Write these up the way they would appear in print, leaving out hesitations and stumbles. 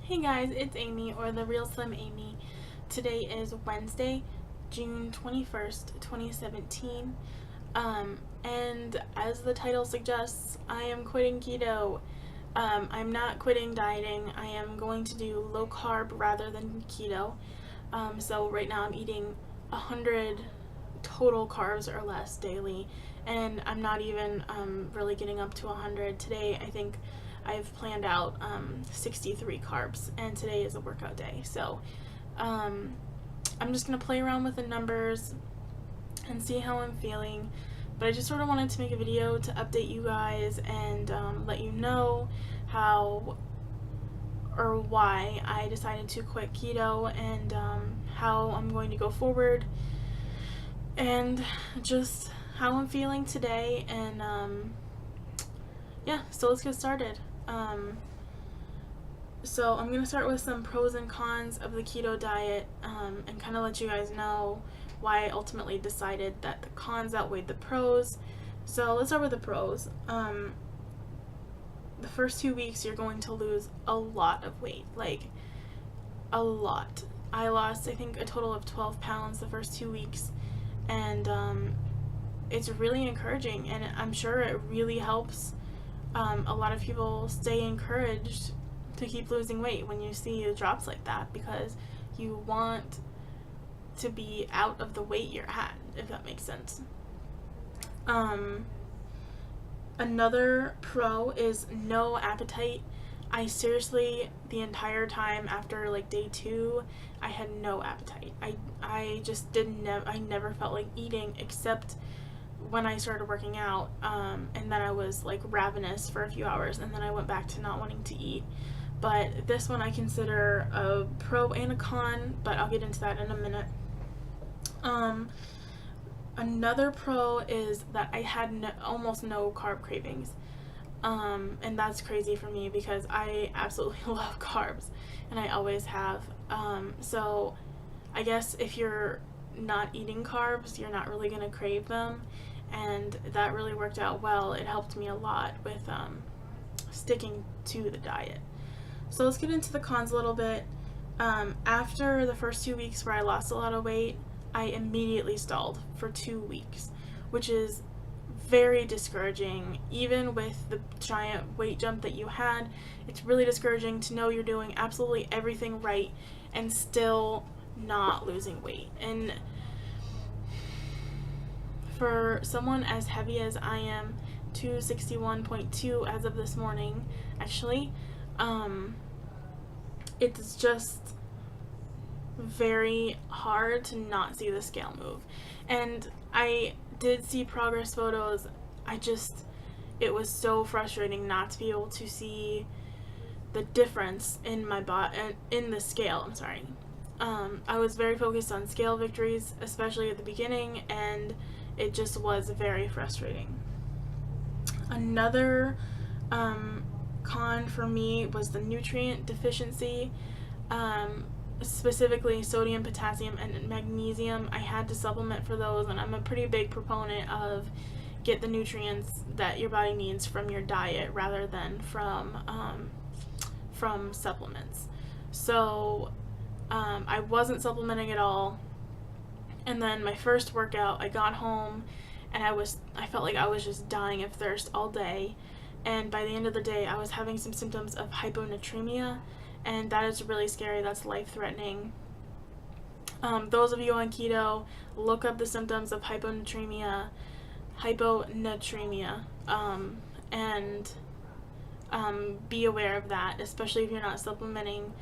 Hey guys, it's Amy, or the Real Slim Amy. Today is Wednesday, June 21st, 2017. And as the title suggests, I am quitting keto. I'm not quitting dieting. I am going to do low carb rather than keto. So right now I'm eating 100 total carbs or less daily, and I'm not even really getting up to 100. Today I think I've planned out 63 carbs, and today is a workout day. So I'm just going to play around with the numbers and see how I'm feeling. But I just sort of wanted to make a video to update you guys and let you know how or why I decided to quit keto and how I'm going to go forward and just how I'm feeling today. And yeah, so let's get started. So I'm going to start with some pros and cons of the keto diet and kind of let you guys know why I ultimately decided that the cons outweighed the pros. So let's start with the pros. The first 2 weeks you're going to lose a lot of weight, like a lot. I lost, I think, a total of 12 pounds the first 2 weeks, and it's really encouraging, and I'm sure it really helps a lot of people stay encouraged to keep losing weight when you see drops like that, because you want to be out of the weight you're at, if that makes sense. Another pro is no appetite. I seriously, the entire time after like day 2, I had no appetite. I just I never felt like eating except when I started working out, and then I was like ravenous for a few hours, and then I went back to not wanting to eat. But this one I consider a pro and a con, but I'll get into that in a minute. Another pro is that I had almost no carb cravings, and that's crazy for me because I absolutely love carbs, and I always have. So I guess if you're not eating carbs, you're not really going to crave them, and that really worked out well. It helped me a lot with sticking to the diet. So let's get into the cons a little bit. After the first 2 weeks where I lost a lot of weight, I immediately stalled for 2 weeks, which is very discouraging. Even with the giant weight jump that you had, it's really discouraging to know you're doing absolutely everything right and still not losing weight. And for someone as heavy as I am, 261.2 as of this morning, actually, it's just very hard to not see the scale move. And I did see progress photos. It was so frustrating not to be able to see the difference in my in the scale. I'm sorry. I was very focused on scale victories, especially at the beginning, and it just was very frustrating. Another con for me was the nutrient deficiency, specifically sodium, potassium, and magnesium. I had to supplement for those, and I'm a pretty big proponent of get the nutrients that your body needs from your diet rather than from supplements. So I wasn't supplementing at all, and then my first workout, I got home and I felt like I was just dying of thirst all day, and by the end of the day I was having some symptoms of hyponatremia, and that is really scary. That's life-threatening. Those of you on keto, look up the symptoms of hyponatremia, and be aware of that, especially if you're not supplementing.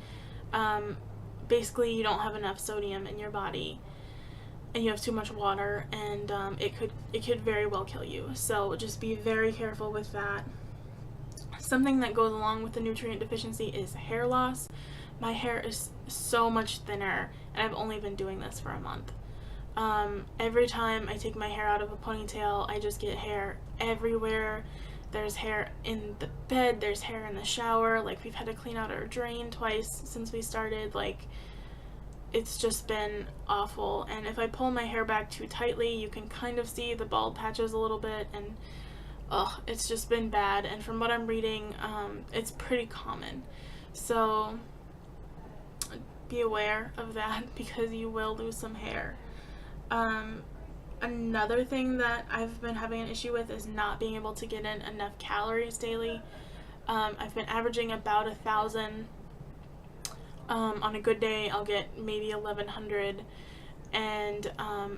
Basically, you don't have enough sodium in your body, and you have too much water, and it could very well kill you. So just be very careful with that. Something that goes along with the nutrient deficiency is hair loss. My hair is so much thinner, and I've only been doing this for a month. Every time I take my hair out of a ponytail, I just get hair everywhere. There's hair in the bed, there's hair in the shower. Like, we've had to clean out our drain twice since we started. Like, it's just been awful. And if I pull my hair back too tightly, you can kind of see the bald patches a little bit, and it's just been bad. And from what I'm reading, it's pretty common. So be aware of that because you will lose some hair. Another thing that I've been having an issue with is not being able to get in enough calories daily. I've been averaging about 1,000. On a good day, I'll get maybe 1,100, and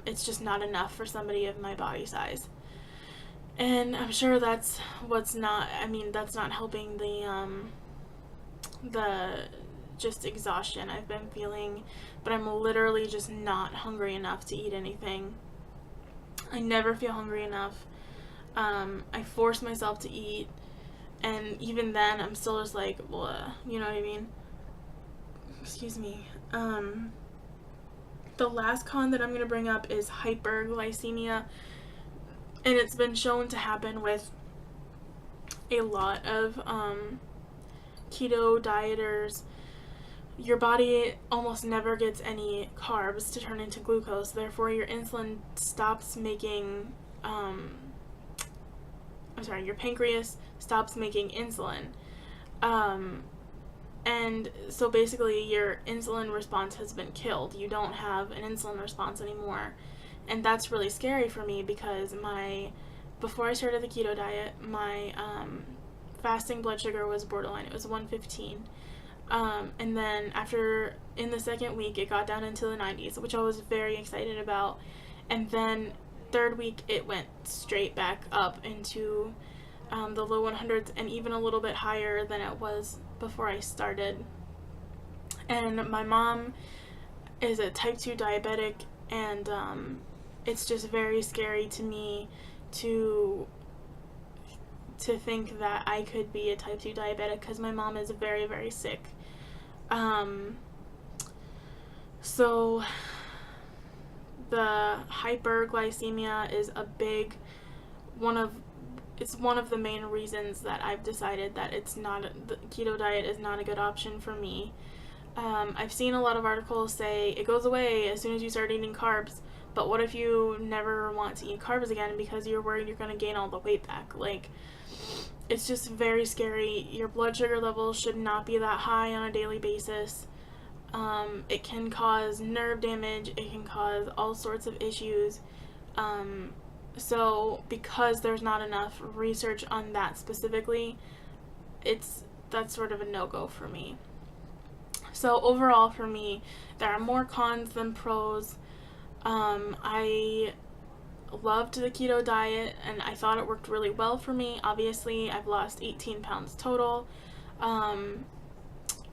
it's just not enough for somebody of my body size. And I'm sure that's not helping the just exhaustion I've been feeling, but I'm literally just not hungry enough to eat anything. I never feel hungry enough. I force myself to eat, and even then I'm still just like, blah, you know what I mean? Excuse me. The last con that I'm going to bring up is hyperglycemia, and it's been shown to happen with a lot of keto dieters. Your body almost never gets any carbs to turn into glucose, therefore your insulin stops making, your pancreas stops making insulin. And so basically your insulin response has been killed. You don't have an insulin response anymore. And that's really scary for me because before I started the keto diet, my fasting blood sugar was borderline. It was 115. And then in the second week, it got down into the 90s, which I was very excited about. And then third week, it went straight back up into the low 100s and even a little bit higher than it was before I started. And my mom is a type 2 diabetic, and it's just very scary to me to think that I could be a type 2 diabetic because my mom is very, very sick. So the hyperglycemia is one of the main reasons that I've decided that the keto diet is not a good option for me. I've seen a lot of articles say it goes away as soon as you start eating carbs, but what if you never want to eat carbs again because you're worried you're going to gain all the weight back? Like, it's just very scary. Your blood sugar levels should not be that high on a daily basis. It can cause nerve damage. It can cause all sorts of issues. So because there's not enough research on that specifically, that's sort of a no-go for me. So overall for me, there are more cons than pros. I loved the keto diet and I thought it worked really well for me. Obviously, I've lost 18 pounds total,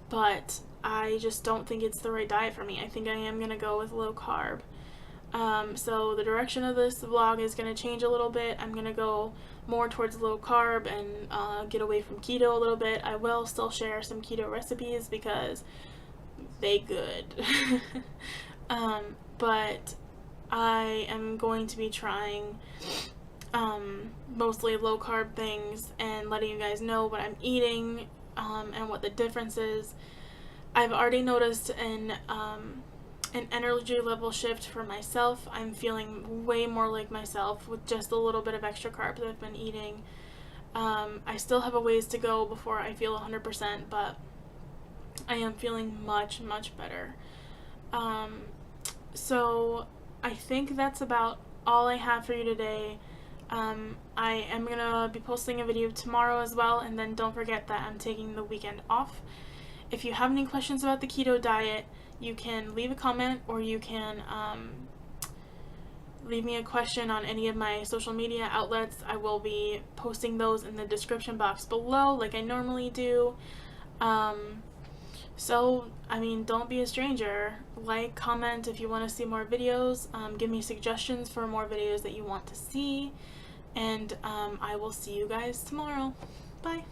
but I just don't think it's the right diet for me. I think I am going to go with low carb. So the direction of this vlog is going to change a little bit. I'm going to go more towards low carb and get away from keto a little bit. I will still share some keto recipes because they good. But I am going to be trying mostly low carb things and letting you guys know what I'm eating and what the difference is. I've already noticed an energy level shift for myself. I'm feeling way more like myself with just a little bit of extra carbs I've been eating. I still have a ways to go before I feel 100%, but I am feeling much, much better. So I think that's about all I have for you today. I am going to be posting a video tomorrow as well, and then don't forget that I'm taking the weekend off. If you have any questions about the keto diet, you can leave a comment, or you can leave me a question on any of my social media outlets. I will be posting those in the description box below like I normally do. So, I mean, don't be a stranger. Like, comment if you want to see more videos. Give me suggestions for more videos that you want to see. And I will see you guys tomorrow. Bye.